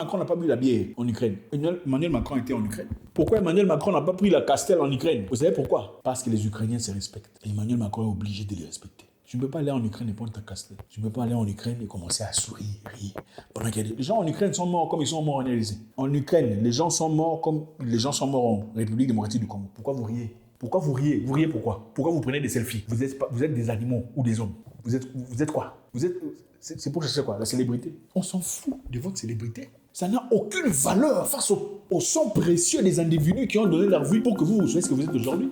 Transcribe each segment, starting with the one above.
Macron n'a pas bu la bière en Ukraine? Emmanuel Macron était en Ukraine. Pourquoi Emmanuel Macron n'a pas pris la Castel en Ukraine? Vous savez pourquoi? Parce que les Ukrainiens se respectent. Et Emmanuel Macron est obligé de les respecter. Tu ne peux pas aller en Ukraine et prendre ta Castel. Tu ne peux pas aller en Ukraine et commencer à sourire, rire. Pendant qu'il y a les gens en Ukraine sont morts comme ils sont morts en RDC. En Ukraine, les gens sont morts comme les gens sont morts en République démocratique du Congo. Pourquoi vous riez? Pourquoi vous riez? Vous riez pourquoi? Pourquoi vous prenez des selfies? Vous êtes des animaux ou des hommes? Vous êtes quoi? C'est pour chercher quoi? La célébrité? On s'en fout de votre célébrité. Ça n'a aucune valeur face au sang précieux des individus qui ont donné leur vie pour que vous soyez ce que vous êtes aujourd'hui.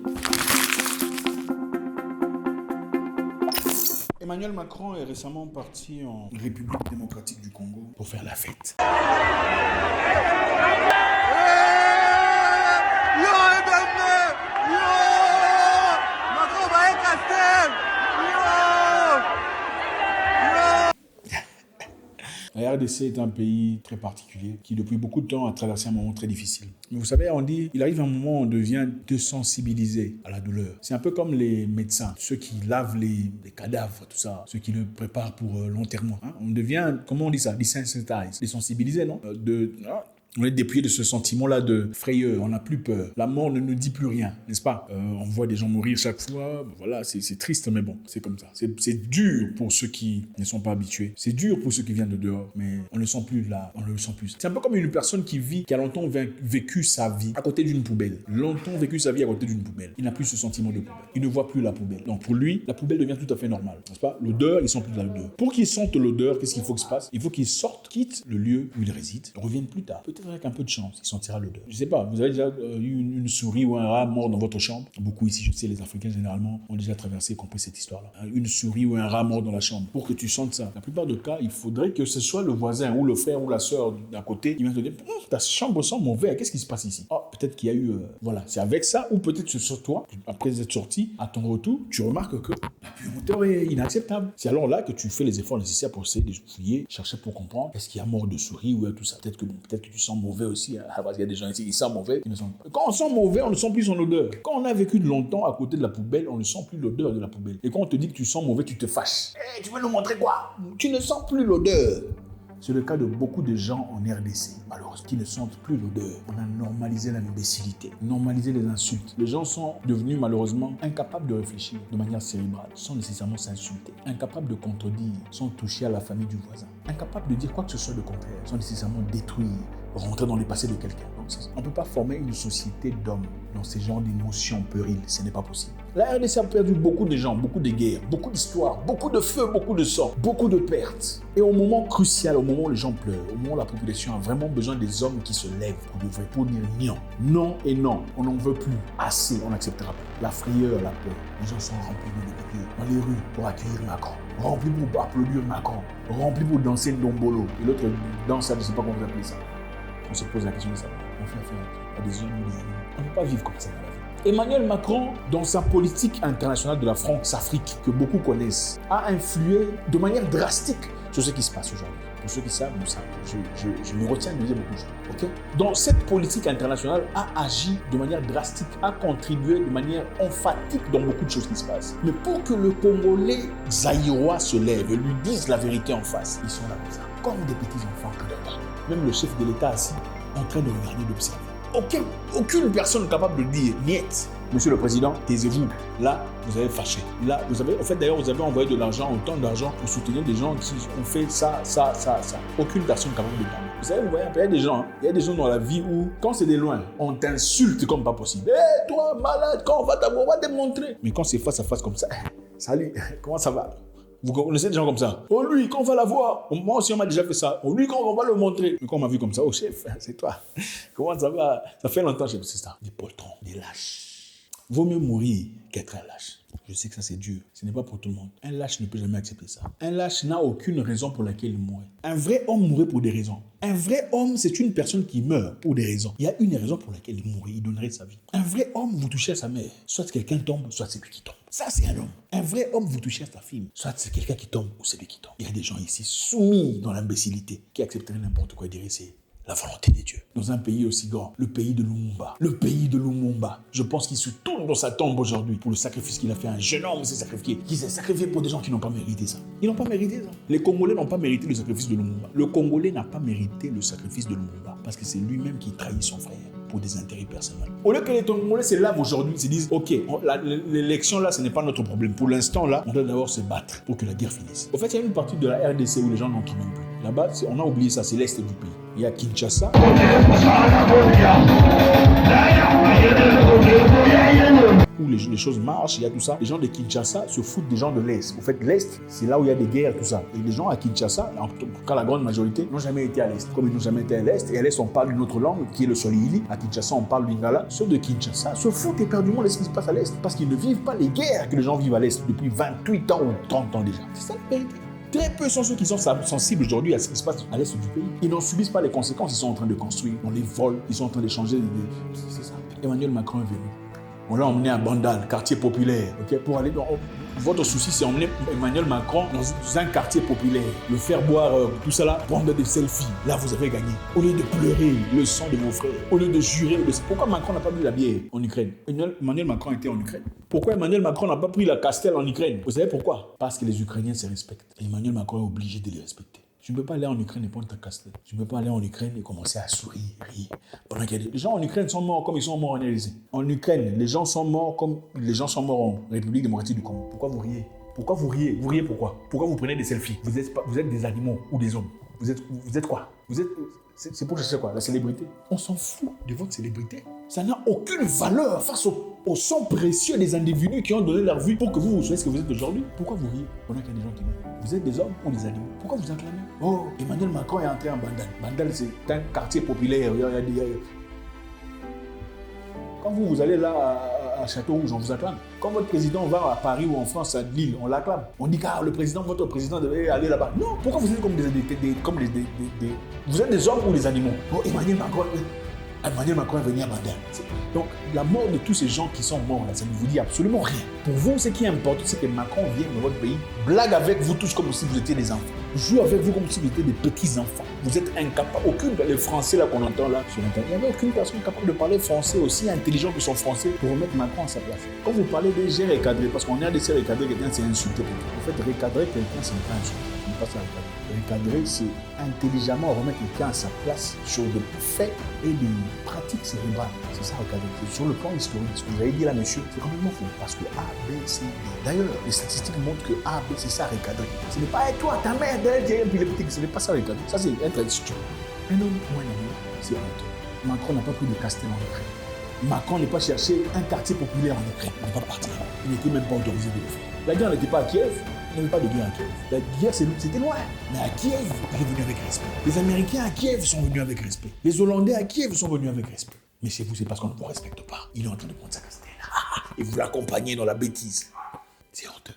Emmanuel Macron est récemment parti en République démocratique du Congo pour faire la fête. La RDC est un pays très particulier qui, depuis beaucoup de temps, a traversé un moment très difficile. Mais vous savez, on dit, il arrive un moment où on devient désensibilisé à la douleur. C'est un peu comme les médecins, ceux qui lavent les cadavres, tout ça, ceux qui le préparent pour l'enterrement. Hein? On devient, comment on dit ça, désensibilisé, non? On est dépouillé de ce sentiment-là de frayeur, on n'a plus peur. La mort ne nous dit plus rien, n'est-ce pas? On voit des gens mourir chaque fois, voilà, c'est triste, mais bon, c'est comme ça. C'est dur pour ceux qui ne sont pas habitués, c'est dur pour ceux qui viennent de dehors, mais on ne le sent plus là, on ne le sent plus. C'est un peu comme une personne qui a longtemps vécu sa vie à côté d'une poubelle. Longtemps vécu sa vie à côté d'une poubelle. Il n'a plus ce sentiment de poubelle, il ne voit plus la poubelle. Donc pour lui, la poubelle devient tout à fait normale, n'est-ce pas? L'odeur, il sent plus l'odeur. Pour qu'il sente l'odeur, qu'est-ce qu'il faut que se passe? Il faut qu'il sorte, quitte le lieu où il réside, et revienne plus tard. Peut-être avec un peu de chance, il sentira l'odeur. Je sais pas, vous avez déjà eu une souris ou un rat mort dans votre chambre? Beaucoup ici, je sais, les Africains généralement ont déjà traversé et compris cette histoire-là. Une souris ou un rat mort dans la chambre. Pour que tu sentes ça, la plupart des cas, il faudrait que ce soit le voisin ou le frère ou la sœur d'à côté qui vient te dire ta chambre sent mauvais, qu'est-ce qui se passe ici? Oh, peut-être qu'il y a eu. Voilà, c'est avec ça, ou peut-être c'est sur toi, après être sorti, à ton retour, tu remarques que la puanteur est inacceptable. C'est alors là que tu fais les efforts nécessaires pour essayer de fouiller, chercher pour comprendre est-ce qu'il y a mort de souris ou tout ça. Peut-être que tu sens mauvais aussi, hein, parce qu'il y a des gens ici qui sentent mauvais. Quand on sent mauvais, on ne sent plus son odeur. Quand on a vécu longtemps à côté de la poubelle, on ne sent plus l'odeur de la poubelle. Et quand on te dit que tu sens mauvais, tu te fâches. Hey, tu veux nous montrer quoi? Tu ne sens plus l'odeur. C'est le cas de beaucoup de gens en RDC, malheureusement, qui ne sentent plus l'odeur. On a normalisé l'imbécilité, normalisé les insultes. Les gens sont devenus malheureusement incapables de réfléchir de manière cérébrale, sans nécessairement s'insulter, incapables de contredire, sans toucher à la famille du voisin, incapables de dire quoi que ce soit de contraire, sans nécessairement détruire, rentrer dans le passé de quelqu'un. On ne peut pas former une société d'hommes dans ces genres d'émotions périles, ce n'est pas possible. La RDC a perdu beaucoup de gens, beaucoup de guerres, beaucoup d'histoires, beaucoup de feu, beaucoup de sang, beaucoup de pertes. Et au moment crucial, au moment où les gens pleurent, au moment où la population a vraiment besoin des hommes qui se lèvent pour dire non. Non et non, on n'en veut plus. Assez, on n'acceptera pas. La frayeur, la peur, les gens sont remplis de députés dans les rues pour accueillir Macron, remplis pour applaudir Macron, remplis pour danser Ndombolo. Et l'autre danse, ça, je ne sais pas comment vous appelez ça. On se pose la question de ça. On fait affaire à des hommes ou des animaux. On ne peut pas vivre comme ça dans la vie. Emmanuel Macron, dans sa politique internationale de la France-Afrique, que beaucoup connaissent, a influé de manière drastique sur ce qui se passe aujourd'hui. Pour ceux qui savent, nous savons. Je me retiens de dire beaucoup de choses. Okay? Donc, cette politique internationale a agi de manière drastique, a contribué de manière emphatique dans beaucoup de choses qui se passent. Mais pour que le Congolais zaïrois se lève et lui dise la vérité en face, ils sont là comme ça, comme des petits enfants qui regardent. Même le chef de l'État assis, en train de regarder, d'observer. Aucune personne capable de dire « Niet, Monsieur le Président, taisez-vous. Là, vous avez fâché. Là, vous avez, en fait, d'ailleurs, vous avez envoyé de l'argent, autant d'argent pour soutenir des gens qui ont fait ça. Aucune personne capable de parler. Vous savez, vous voyez, il y a des gens, il y a des gens dans la vie où, quand c'est de loin, on t'insulte comme pas possible. Hé, toi, malade, quand on va t'avoir, on va te montrer. Mais quand c'est face à face comme ça, salut, comment ça va? Vous connaissez des gens comme ça? Oh lui, quand on va la voir, moi aussi on m'a déjà fait ça. Oh lui, quand on va le montrer. Mais quand on m'a vu comme ça, oh chef, c'est toi. Comment ça va? Ça fait longtemps, chef, c'est ça. Des poltrons, des lâches. Vaut mieux mourir qu'être un lâche. Je sais que ça c'est dur. Ce n'est pas pour tout le monde. Un lâche ne peut jamais accepter ça. Un lâche n'a aucune raison pour laquelle il mourrait. Un vrai homme mourrait pour des raisons. Un vrai homme, c'est une personne qui meurt pour des raisons. Il y a une raison pour laquelle il mourrait, il donnerait sa vie. Un vrai homme, vous touchez à sa mère. Soit quelqu'un tombe, soit c'est lui qui tombe. Ça, c'est un homme. Un vrai homme, vous touchez à sa fille. Soit c'est quelqu'un qui tombe ou c'est lui qui tombe. Il y a des gens ici soumis dans l'imbécilité qui accepteraient n'importe quoi et diraient c'est la volonté de Dieu. Dans un pays aussi grand, le pays de Lumumba. Le pays de Lumumba. Je pense qu'il se tourne dans sa tombe aujourd'hui pour le sacrifice qu'il a fait. Un jeune homme s'est sacrifié. Qui s'est sacrifié pour des gens qui n'ont pas mérité ça. Ils n'ont pas mérité ça. Les Congolais n'ont pas mérité le sacrifice de Lumumba. Le Congolais n'a pas mérité le sacrifice de Lumumba parce que c'est lui-même qui trahit son frère pour des intérêts personnels. Au lieu que les Congolais se lavent aujourd'hui, ils se disent, ok, l'élection là, ce n'est pas notre problème. Pour l'instant là, on doit d'abord se battre pour que la guerre finisse. Au fait, il y a une partie de la RDC où les gens n'entrent même plus. Là-bas, on a oublié ça, c'est l'Est du pays. Il y a Kinshasa. Où les choses marchent, il y a tout ça. Les gens de Kinshasa se foutent des gens de l'Est. Au fait, l'Est, c'est là où il y a des guerres, tout ça. Et les gens à Kinshasa, en tout cas la grande majorité, n'ont jamais été à l'Est. Comme ils n'ont jamais été à l'Est, et à l'Est, on parle une autre langue, qui est le Swahili. À Kinshasa, on parle lingala. Ceux de Kinshasa se foutent éperdument de ce qui se passe à l'Est. Parce qu'ils ne vivent pas les guerres que les gens vivent à l'Est depuis 28 ans ou 30 ans déjà. C'est ça la vérité. Très peu sont ceux qui sont sensibles aujourd'hui à ce qui se passe à l'Est du pays. Ils n'en subissent pas les conséquences. Ils sont en train de construire, on les vole, ils sont en train de changer. C'est ça. Emmanuel Macron est venu. On l'a emmené à Bandal, quartier populaire. Okay, pour aller dans... Votre souci, c'est emmener Emmanuel Macron dans un quartier populaire, le faire boire tout ça là, prendre des selfies. Là, vous avez gagné. Au lieu de pleurer le sang de vos frères, au lieu de jurer. Pourquoi Macron n'a pas bu la bière en Ukraine? Emmanuel Macron était en Ukraine. Pourquoi Emmanuel Macron n'a pas pris la Castel en Ukraine? Vous savez pourquoi? Parce que les Ukrainiens se respectent. Et Emmanuel Macron est obligé de les respecter. Tu ne peux pas aller en Ukraine et prendre ta Castel. Tu ne peux pas aller en Ukraine et commencer à sourire, rire. Pendant qu'il y a les gens en Ukraine sont morts comme ils sont morts en RDC. En Ukraine, les gens sont morts comme les gens sont morts en République démocratique du Congo. Pourquoi vous riez? Pourquoi vous riez? Vous riez pourquoi? Pourquoi vous prenez des selfies? Vous êtes des animaux ou des hommes? Vous êtes quoi? C'est pour chercher quoi? La célébrité? On s'en fout de votre célébrité. Ça n'a aucune valeur face au sang précieux des individus qui ont donné leur vie pour que vous soyez ce que vous êtes aujourd'hui. Pourquoi vous riez pendant qu'il y a des gens qui meurent? Vous êtes des hommes ou des animaux? Pourquoi vous acclamez? Oh, Emmanuel Macron est entré en Bandal. Bandal, c'est un quartier populaire. Quand vous allez là à Château-Rouge, on vous acclame. Quand votre président va à Paris ou en France, à Lille, on l'acclame. On dit que votre président devait aller là-bas. Non, pourquoi vous êtes comme vous êtes des hommes ou des animaux? Oh, Emmanuel Macron est venu à Bandal. Donc, la mort de tous ces gens qui sont morts, là, ça ne vous dit absolument rien. Pour vous, ce qui est important, c'est que Macron vienne dans votre pays, blague avec vous tous comme si vous étiez des enfants. Joue avec vous comme si vous étiez des petits-enfants. Vous êtes incapables. Les Français là qu'on entend là sur Internet, il n'y avait aucune personne capable de parler français aussi intelligent que son français pour remettre Macron à sa place. Quand vous parlez de j'ai recadré, parce qu'on a des recadrer quelqu'un, c'est insulter quelqu'un. En fait, recadrer quelqu'un, c'est pas insulter. C'est pas ça recadrer. Recadrer, c'est intelligemment remettre quelqu'un à sa place sur des faits et des pratiques cérébrales. C'est ça recadrer. Sur le plan historique, ce que vous avez dit là, monsieur, c'est complètement faux. Parce que A, B, C, D. D'ailleurs, les statistiques montrent que A, B, c'est ça recadrer. Ce n'est pas toi, ta mère, ce n'est pas ça recadrer. Ça, c'est être stupide. Un homme ou un ami, c'est honteux. Macron n'a pas pris de Castel en Ukraine. Macron n'est pas cherché un quartier populaire en Ukraine. Il n'est pas parti. Il n'était même pas autorisé de le faire. La guerre n'était pas à Kiev. Il n'y avait pas de guerre à Kiev. La guerre, c'était loin. Mais à Kiev, il est venu avec respect. Les Américains à Kiev sont venus avec respect. Les Hollandais à Kiev sont venus avec respect. Mais chez vous, c'est parce qu'on ne vous respecte pas. Il est en train de prendre sa Castel. Et vous l'accompagnez dans la bêtise. C'est honteux.